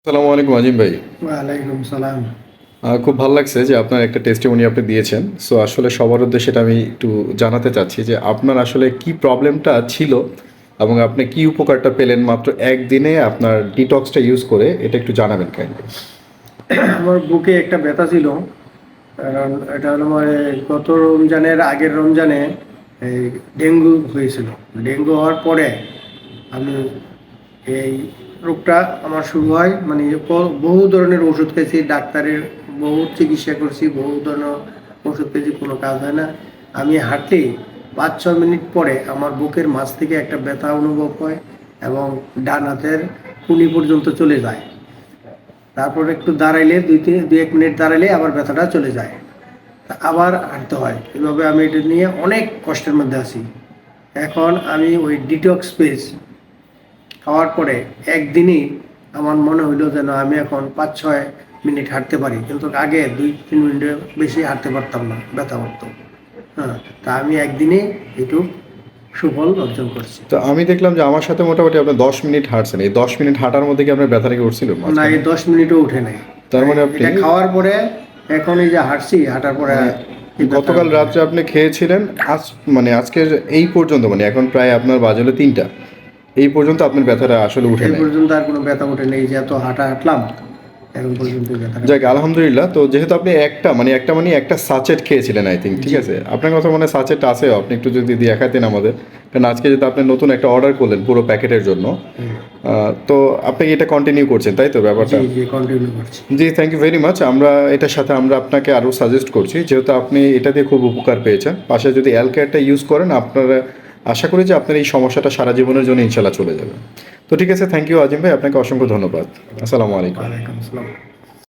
আসসালামু আলাইকুম আজিম ভাই। ওয়ালাইকুম সালাম। খুব ভালো লাগছে যে আপনার একটা টেস্টিমনি আপনি দিয়েছেন। সো আসলে সবার উদ্দেশ্যে এটা আমি একটু জানাতে চাচ্ছি যে আপনার আসলে কি প্রবলেমটা ছিল এবং আপনি কি উপকারটা পেলেন মাত্র একদিনে আপনার ডিটক্সটা ইউজ করে, এটা একটু জানাবেন কাইন্ডলি। আমার বুকে একটা ব্যথা ছিল, কারণ এটা হলো আমার গত রমজানের আগের রমজানে এই ডেঙ্গু হয়েছিল। ডেঙ্গু হওয়ার পরে আমি এই রোগটা আমার শুরু হয়, মানে বহু ধরনের ওষুধ খেয়েছি, ডাক্তারের বহু চিকিৎসা করছি, বহু ধরনের ওষুধ খেয়েছি, কোনো কাজ হয় না। আমি হাঁটলেই 5-6 মিনিট পরে আমার বুকের মাঝ থেকে একটা ব্যথা অনুভব হয় এবং ডান হাতের কুনি পর্যন্ত চলে যায়। তারপর একটু দাঁড়াইলে 2-1 মিনিট দাঁড়াইলে আবার ব্যথাটা চলে যায়, আবার হাঁটতে হয়। এভাবে আমি এটা নিয়ে অনেক কষ্টের মধ্যে আছি। এখন আমি ওই ডিটক্স পেজ খাওয়ার পরে একদিনই আমার মনে হইলো যেন আমি এখন 5-6 মিনিট হাঁটতে পারি, কিন্তু আগে 2-3 মিনিটের বেশি হাঁটতে পারতাম না, ব্যথা করতো। হ্যাঁ, তা আমি একদিনে একটু সুফল অর্জন করছি। তো আমি দেখলাম যে আমার সাথে মোটামুটি আপনি 10 মিনিট হাঁটছেন। এই 10 মিনিট হাঁটার মধ্যে কি আপনার ব্যথাটা কি উঠছিল না, মাঝখানে? এই 10 মিনিটও উঠে নাই। তার মানে আপনি এটা খাওয়ার পরে এখন এই যে হাঁটছি, হাঁটার পরে মানে এই ব্যথা গতকাল উঠে নাই। রাত্রে আপনি খেয়েছিলেন, আজ মানে আজকের এই পর্যন্ত, মানে এখন প্রায় আপনার বাজে হলো 3টা, এই পর্যন্ত আপনার ব্যথাটা আসলে উঠে এই নাই। পর্যন্ত আর কোনো ব্যথা ওঠে নেই, যে এত হাঁটা হাঁটলাম এখন পর্যন্ত ব্যথাটা। যাক আলহামদুলিল্লাহ। তো যেহেতু আপনি একটা সাচেট খেয়েছিলেন আই থিঙ্ক, ঠিক জি। আছে, আপনার কথা মনে সাচেট আছে, আপনি একটু যদি দেখাতেন আমাদের, কারণ আজকে যেহেতু আপনি নতুন একটা অর্ডার করলেন পুরো প্যাকেটের জন্য, হুম। তো আপনি এটা কন্টিনিউ করছেন তাই তো জি ব্যাপারটা? জি, কন্টিনিউ করছি। জি, থ্যাংক ইউ ভেরি মাচ। আমরা এটার সাথে আমরা আপনাকে আরও সাজেস্ট করছি, যেহেতু আপনি এটা দিয়ে খুব উপকার পেয়েছেন, পাশে যদি অ্যালকেয়ারটা ইউজ করেন আপনারা, আশা করি যে আপনার এই সমস্যাটা সারা জীবনের জন্য ইনশাল্লাহ চলে যাবে। তো ঠিক আছে, থ্যাংক ইউ আজিম ভাই, আপনাকে অসংখ্য ধন্যবাদ। আসসালামু আলাইকুম। ওয়ালাইকুম আসসালাম।